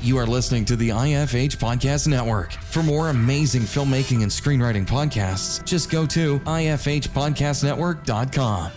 You are listening to the IFH Podcast Network. For more amazing filmmaking and screenwriting podcasts, just go to ifhpodcastnetwork.com.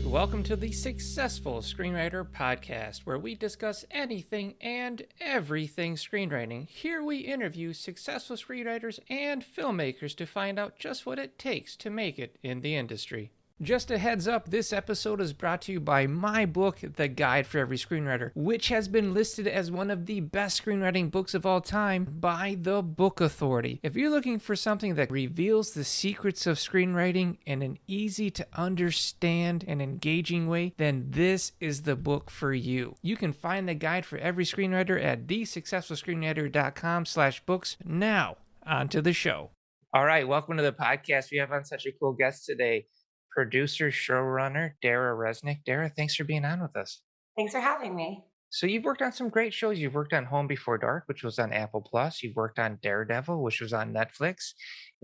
Welcome to the Successful Screenwriter Podcast, where we discuss anything and everything screenwriting. Here we interview successful screenwriters and filmmakers to find out just what it takes to make it in the industry. Just a heads up, this episode is brought to you by my book, The Guide for Every Screenwriter, which has been listed as one of the best screenwriting books of all time by the Book Authority. If you're looking for something that reveals the secrets of screenwriting in an easy to understand and engaging way, then this is the book for you. You can find The Guide for Every Screenwriter at thesuccessfulscreenwriter.com/books. Now, on to the show. All right, welcome to the podcast. We have on such a cool guest today. Producer, showrunner, Dara Resnick. Dara, thanks for being on with us. Thanks for having me. So you've worked on some great shows. You've worked on Home Before Dark, which was on Apple Plus. You've worked on Daredevil, which was on Netflix.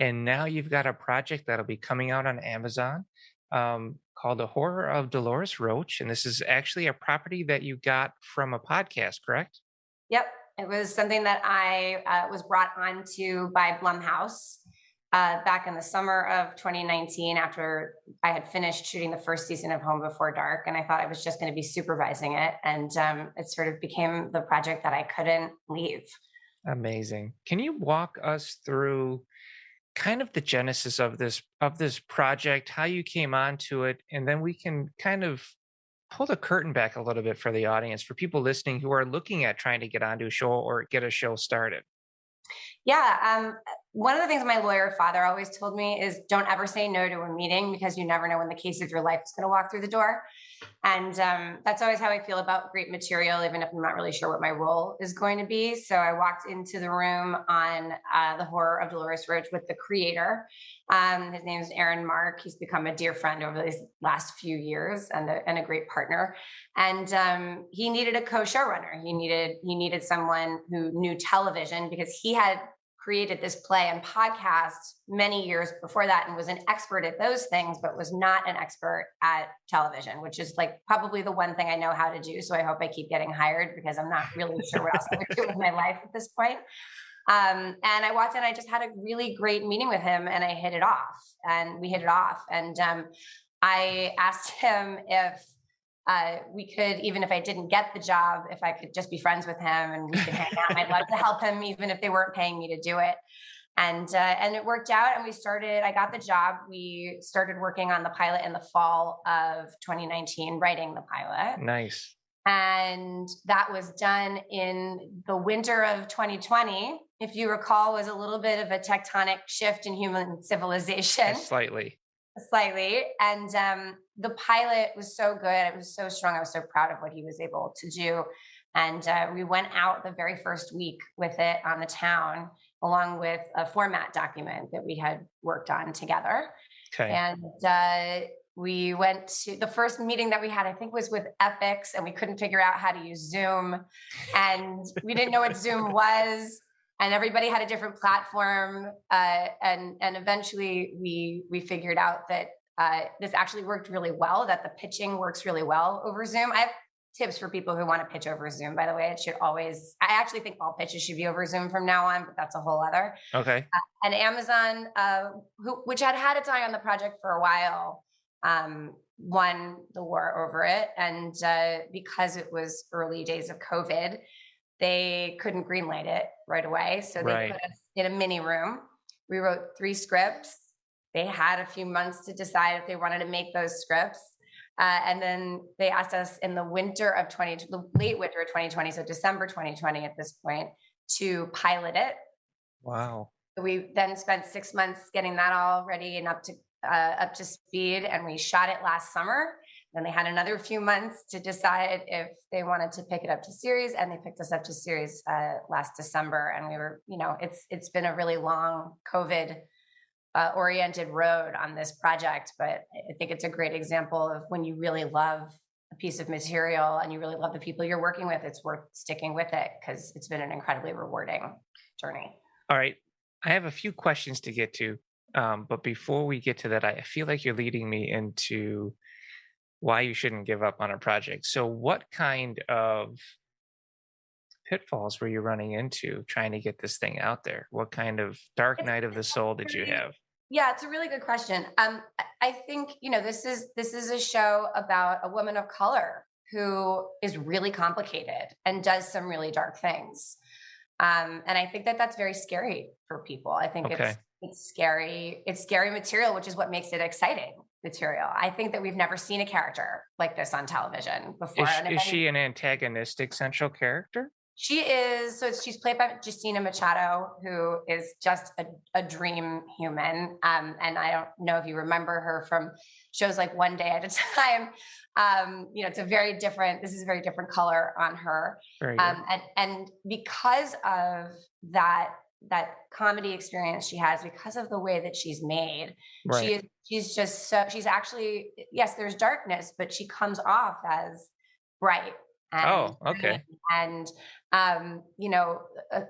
And now you've got a project that'll be coming out on Amazon called The Horror of Delores, Roach. And this is actually a property that you got from a podcast, correct? Yep. It was something that I was brought on to by Blumhouse. Back in the summer of 2019, after I had finished shooting the first season of Home Before Dark, and I thought I was just going to be supervising it. And it sort of became the project that I couldn't leave. Amazing. Can you walk us through kind of the genesis of this project, how you came onto it, and then we can kind of pull the curtain back a little bit for the audience, for people listening who are looking at trying to get onto a show or get a show started. Yeah. One of the things my lawyer father always told me is don't ever say no to a meeting because you never know when the case of your life is going to walk through the door. And that's always how I feel about great material, even if I'm not really sure what my role is going to be. So I walked into the room on The Horror of Delores Roach with the creator. His name is Aaron Mark. He's become a dear friend over these last few years and a great partner. And he needed a co-showrunner. He needed someone who knew television because he had created this play and podcast many years before that and was an expert at those things, but was not an expert at television, which is like probably the one thing I know how to do. So I hope I keep getting hired because I'm not really sure what else I would do with my life at this point. And I walked in, I just had a really great meeting with him and I hit it off and we hit it off. And I asked him if we could, even if I didn't get the job, if I could just be friends with him and we could hang out. And I'd love to help him, even if they weren't paying me to do it. And it worked out. And I got the job. We started working on the pilot in the fall of 2019, writing the pilot. Nice. And that was done in the winter of 2020. If you recall, was a little bit of a tectonic shift in human civilization. Slightly. And the pilot was so good. It was so strong. I was so proud of what he was able to do. And we went out the very first week with it on the town, along with a format document that we had worked on together. Okay. And we went to the first meeting that we had, I think was with Ethics, and we couldn't figure out how to use Zoom. And we didn't know what Zoom was. And everybody had a different platform. And eventually we figured out that this actually worked really well, that the pitching works really well over Zoom. I have tips for people who want to pitch over Zoom, by the way. I actually think all pitches should be over Zoom from now on, but that's a whole other. Okay. And Amazon, which had its eye on the project for a while, won the war over it. And because it was early days of COVID, they couldn't greenlight it right away. So they put us in a mini room. We wrote 3 scripts. They had a few months to decide if they wanted to make those scripts. And then they asked us in the late winter of 2020, so December 2020 at this point, to pilot it. Wow. We then spent 6 months getting that all ready and up to speed. And we shot it last summer. Then they had another few months to decide if they wanted to pick it up to series, and they picked us up to series last December. And we were, it's been a really long COVID oriented road on this project, but I think it's a great example of when you really love a piece of material and you really love the people you're working with, it's worth sticking with it because it's been an incredibly rewarding journey. All right. I have a few questions to get to, but before we get to that, I feel like you're leading me into why you shouldn't give up on a project. So, what kind of pitfalls were you running into trying to get this thing out there? What kind of dark It's night of the soul did you have? Yeah, it's a really good question. I think this is a show about a woman of color who is really complicated and does some really dark things. And I think that that's very scary for people. I think Okay. it's scary. It's scary material, which is what makes it exciting material. I think that we've never seen a character like this on television before. And if Is she an antagonistic central character? she is, she's played by Justina Machado, who is just a dream human. And I don't know if you remember her from shows like One Day at a Time. It's a very different, this is a very different color on her. Very good. And because of that comedy experience she has, because of the way that she's made, Right. she's just so, she's actually, yes, there's darkness, but she comes off as bright and Oh, okay. and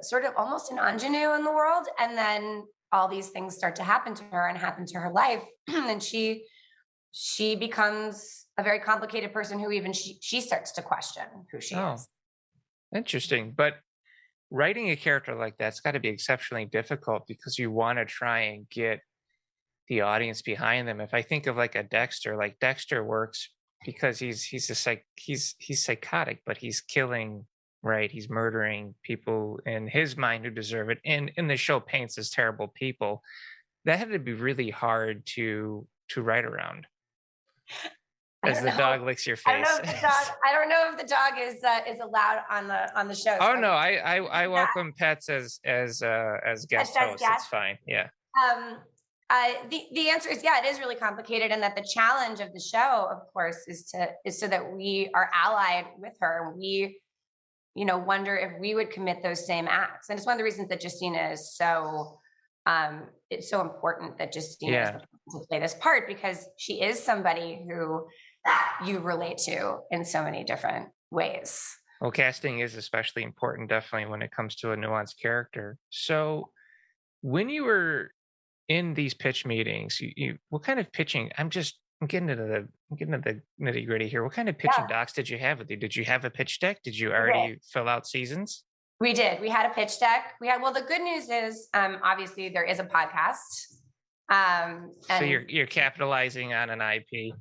sort of almost an ingenue in the world. And then all these things start to happen to her and happen to her life. And she becomes a very complicated person who even she starts to question who she Oh, is. interesting. But writing a character like that's got to be exceptionally difficult because you want to try and get the audience behind them. If I think of like a Dexter, like Dexter works because he's psychotic, but he's killing, right? He's murdering people in his mind who deserve it. And in the show paints as terrible people. That had to be really hard to write around as the dog licks your face. I don't know if the dog is allowed on the show. Oh So no, I welcome pets as guest hosts. It's fine. Yeah. The answer is yeah, it is really complicated, and that the challenge of the show, of course, is so that we are allied with her. We, wonder if we would commit those same acts, and it's one of the reasons that Justina is so. It's so important that Justina is the person to play this part, because she is somebody who you relate to in so many different ways. Well, casting is especially important, definitely when it comes to a nuanced character. So, when you were in these pitch meetings, you what kind of pitching? I'm getting into the nitty gritty here. What kind of pitching docs did you have with you? Did you have a pitch deck? Did you already fill out seasons? We did. We had a pitch deck. Well, the good news is, obviously there is a podcast. So you're capitalizing on an IP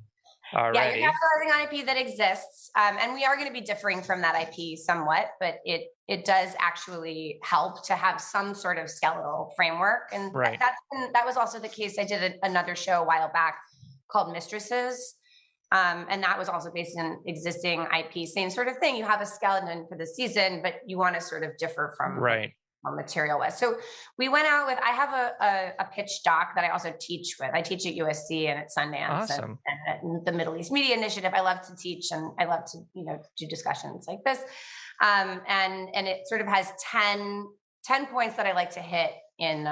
already. Yeah, you're capitalizing on IP that exists. And we are going to be differing from that IP somewhat, but it does actually help to have some sort of skeletal framework. And that was also the case. I did another show a while back called Mistresses. And that was also based on existing IP, same sort of thing. You have a skeleton for the season, but you want to sort of differ from material wise. So we went out with, I have a pitch doc that I also teach with. I teach at USC and at Sundance and the Middle East Media Initiative. I love to teach and I love to, do discussions like this. And it sort of has 10 points that I like to hit in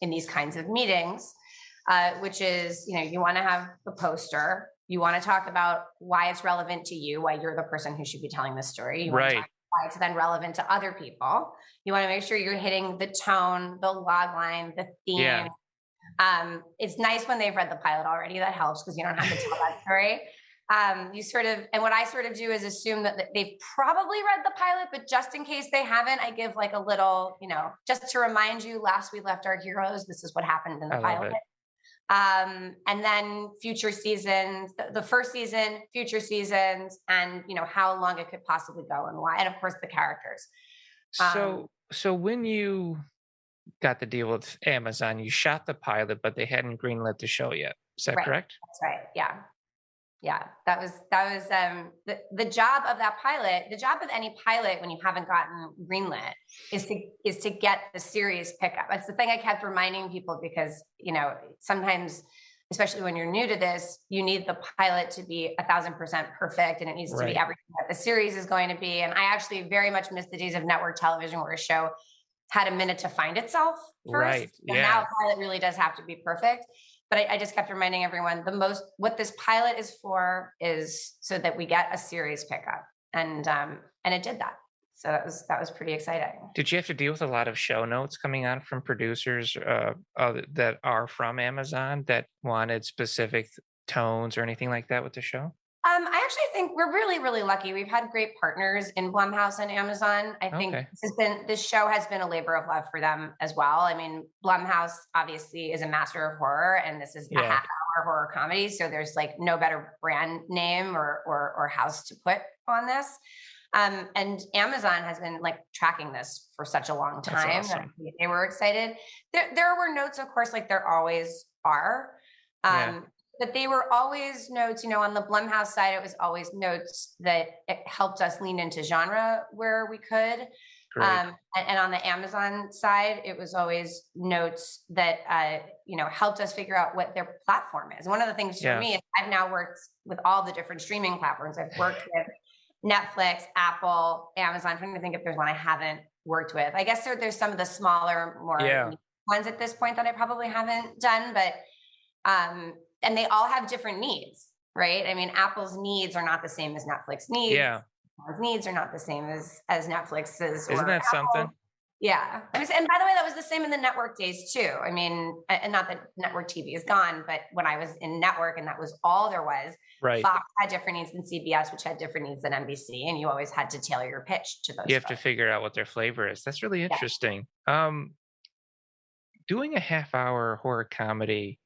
these kinds of meetings, which is, you want to have the poster. You want to talk about why it's relevant to you, why you're the person who should be telling the story. You want to talk about why it's then relevant to other people. You want to make sure you're hitting the tone, the log line, the theme. Yeah. It's nice when they've read the pilot already. That helps because you don't have to tell that story. And what I sort of do is assume that they've probably read the pilot, but just in case they haven't, I give like a little, just to remind you, last we left our heroes, this is what happened in the pilot. And then future seasons, the first season, future seasons, and how long it could possibly go and why, and of course the characters. So when you got the deal with Amazon, you shot the pilot, but they hadn't greenlit the show yet. Is that correct? That's right. Yeah. That was the job of that pilot. The job of any pilot when you haven't gotten greenlit is to get the series pickup. That's the thing I kept reminding people because, sometimes, especially when you're new to this, you need the pilot to be 1,000% perfect and it needs to be everything that the series is going to be. And I actually very much miss the days of network television where a show had a minute to find itself first. Right. And now a pilot really does have to be perfect. But I just kept reminding everyone what this pilot is for is so that we get a series pickup. And it did that. So that was pretty exciting. Did you have to deal with a lot of show notes coming on from producers that are from Amazon that wanted specific tones or anything like that with the show? I actually think we're really, really lucky. We've had great partners in Blumhouse and Amazon. I think Okay. this show has been a labor of love for them as well. I mean, Blumhouse obviously is a master of horror, and this is a Yeah. half-hour horror comedy. So there's like no better brand name or house to put on this. And Amazon has been like tracking this for such a long That's time. awesome. They were excited. There were notes, of course, like there always are. Yeah. But they were always notes, on the Blumhouse side, it was always notes that it helped us lean into genre where we could. Great. And on the Amazon side, it was always notes that, helped us figure out what their platform is. One of the things for me is I've now worked with all the different streaming platforms. I've worked with Netflix, Apple, Amazon. I'm trying to think if there's one I haven't worked with. I guess there's some of the smaller, more ones at this point that I probably haven't done, but and they all have different needs, right? I mean, Apple's needs are not the same as Netflix needs. Yeah. Apple's needs are not the same as Netflix's. Isn't that something? Yeah. And by the way, that was the same in the network days too. I mean, and not that network TV is gone, but when I was in network and that was all there was, Right. Fox had different needs than CBS, which had different needs than NBC. And you always had to tailor your pitch to those. You have to figure out what their flavor is. That's really interesting. Doing a half-hour horror comedy,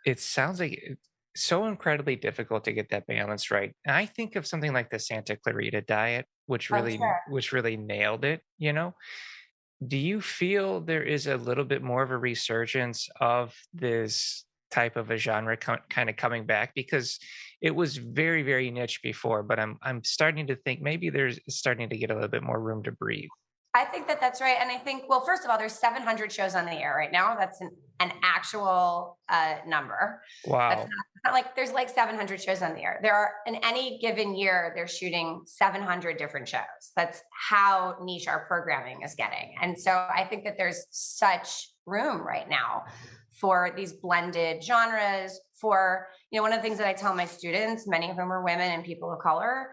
it sounds like it's so incredibly difficult to get that balance right. And I think of something like the Santa Clarita Diet, which really nailed it, Do you feel there is a little bit more of a resurgence of this type of a genre kind of coming back? Because it was very, very niche before, but I'm starting to think maybe there's starting to get a little bit more room to breathe. I think that's right. And I think, well, first of all, there's 700 shows on the air right now. That's an actual number. Wow. That's not like there's like 700 shows on the air. There are, in any given year, they're shooting 700 different shows. That's how niche our programming is getting. And so I think that there's such room right now for these blended genres, for, one of the things that I tell my students, many of whom are women and people of color,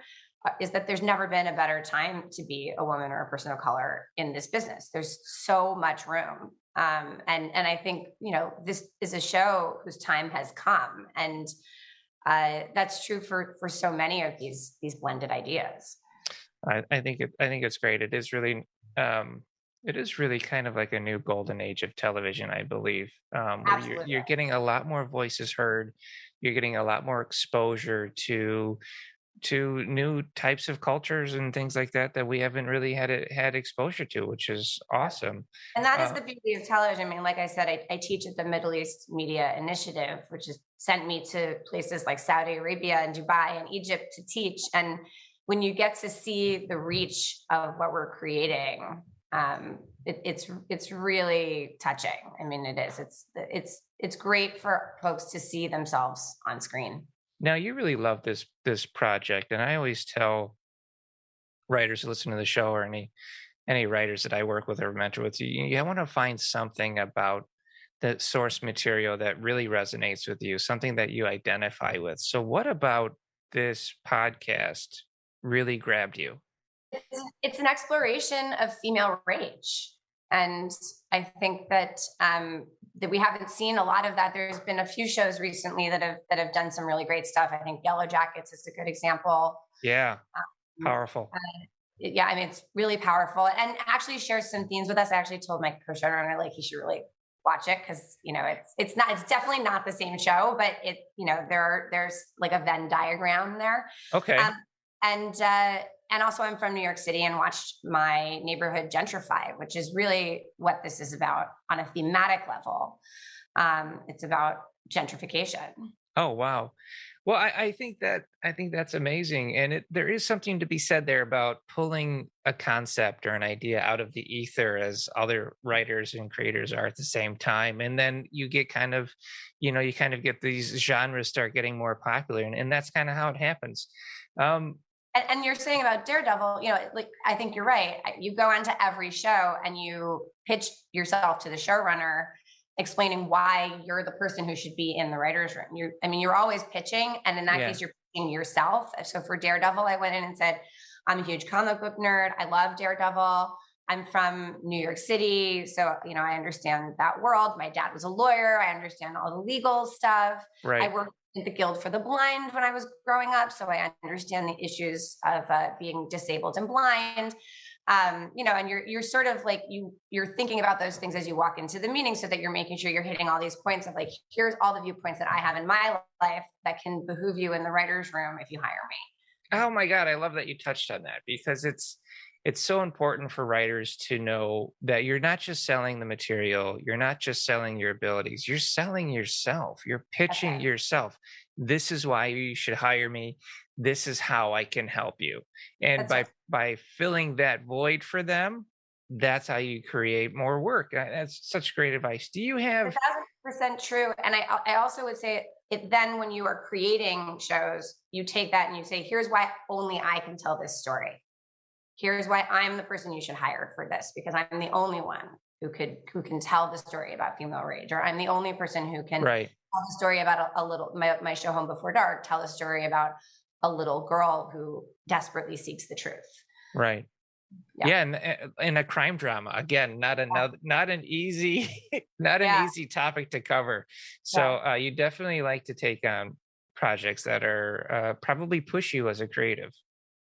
is that there's never been a better time to be a woman or a person of color in this business. There's so much room. And I think, this is a show whose time has come. And that's true for so many of these blended ideas. I think it's great. It is really kind of like a new golden age of television, I believe, where you're getting a lot more voices heard. You're getting a lot more exposure to new types of cultures and things like that we haven't really had exposure to, which is awesome. And that is the beauty of television. I mean, like I said, I teach at the Middle East Media Initiative, which has sent me to places like Saudi Arabia and Dubai and Egypt to teach. And when you get to see the reach of what we're creating, it's really touching. I mean, it is. It's great for folks to see themselves on screen. Now, you really love this project, and I always tell writers who listen to the show, or any writers that I work with or mentor with, you want to find something about the source material that really resonates with you, something that you identify with. So what about this podcast really grabbed you? It's an exploration of female rage. And I think that that we haven't seen a lot of that. There's been a few shows recently that have done some really great stuff. I think Yellow Jackets is a good example. Yeah, powerful. Yeah, I mean, it's really powerful and actually shares some themes with us. I actually told my co-showrunner, like, he should really watch it because it's definitely not the same show, but there's like a Venn diagram there. Okay. And also I'm from New York City and watched my neighborhood gentrify, which is really what this is about on a thematic level. It's about gentrification. Oh, wow. Well, I think that's amazing. And there is something to be said there about pulling a concept or an idea out of the ether, as other writers and creators are at the same time. And then you get you get these genres start getting more popular. And that's kind of how it happens. And you're saying about Daredevil, like, I think you're right. You go onto every show and you pitch yourself to the showrunner, explaining why you're the person who should be in the writer's room. You're always pitching. And in that case, you're pitching yourself. So for Daredevil, I went in and said, I'm a huge comic book nerd. I love Daredevil. I'm from New York City, so I understand that world. My dad was a lawyer. I understand all the legal stuff. I Right. worked at the Guild for the Blind when I was growing up, so I understand the issues of being disabled and blind. And you're sort of like you're thinking about those things as you walk into the meeting, so that you're making sure you're hitting all these points of like, here's all the viewpoints that I have in my life that can behoove you in the writer's room if you hire me. Oh my God, I love that you touched on that, because it's so important for writers to know that you're not just selling the material, you're not just selling your abilities, you're selling yourself, you're pitching Okay. yourself. This is why you should hire me. This is how I can help you. And That's it. by filling that void for them, that's how you create more work. That's such great advice. Do you have 1,000% true. And I also would say it then when you are creating shows, you take that and you say, here's why only I can tell this story. Here's why I'm the person you should hire for this, because I'm the only one who can tell the story about female rage, or I'm the only person who can right? tell the story about my show Home Before Dark, tell a story about a little girl who desperately seeks the truth. Right. Yeah. Yeah, and in a crime drama, again, not an easy easy topic to cover. So you definitely like to take on projects that are probably push you as a creative.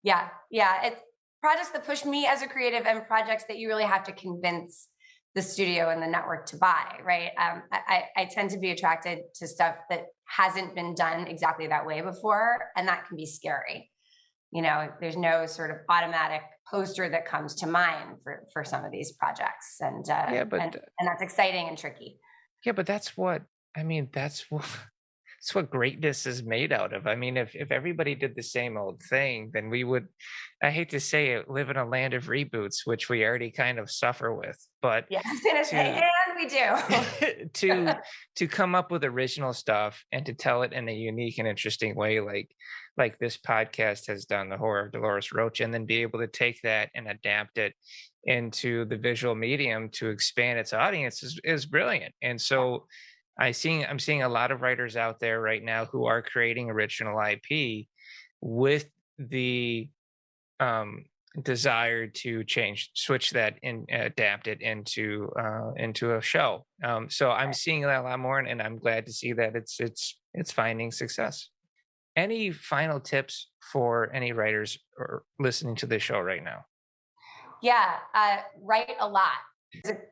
Yeah. It's projects that push me as a creative, and projects that you really have to convince the studio and the network to buy, right? I tend to be attracted to stuff that hasn't been done exactly that way before, and that can be scary. There's no sort of automatic poster that comes to mind for some of these projects, and that's exciting and tricky. Yeah, but that's what it's what greatness is made out of. I mean, if everybody did the same old thing, then we would, I hate to say it, live in a land of reboots, which we already kind of suffer with. But yeah, I was gonna say, and we do. to come up with original stuff and to tell it in a unique and interesting way, like this podcast has done, The Horror of Delores, Roach, and then be able to take that and adapt it into the visual medium to expand its audience is brilliant. And so I'm seeing a lot of writers out there right now who are creating original IP with the desire to switch that and adapt it into a show. So I'm seeing that a lot more, and I'm glad to see that it's finding success. Any final tips for any writers or listening to this show right now? Yeah, write a lot.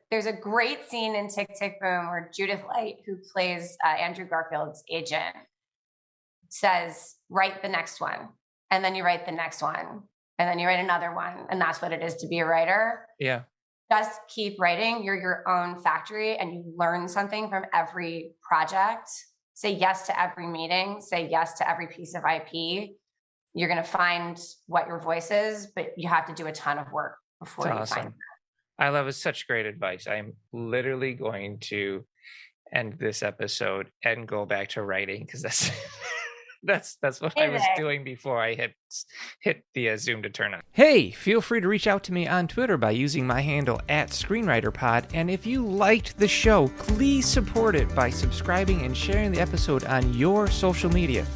There's a great scene in Tick, Tick, Boom where Judith Light, who plays Andrew Garfield's agent, says, write the next one. And then you write the next one. And then you write another one. And that's what it is to be a writer. Yeah. Just keep writing. You're your own factory, and you learn something from every project. Say yes to every meeting. Say yes to every piece of IP. You're going to find what your voice is, but you have to do a ton of work before you find it. I love it. Such great advice. I'm literally going to end this episode and go back to writing, because that's what I was doing before I hit the Zoom to turn on. Hey, feel free to reach out to me on Twitter by using my handle @ScreenwriterPod. And if you liked the show, please support it by subscribing and sharing the episode on your social media.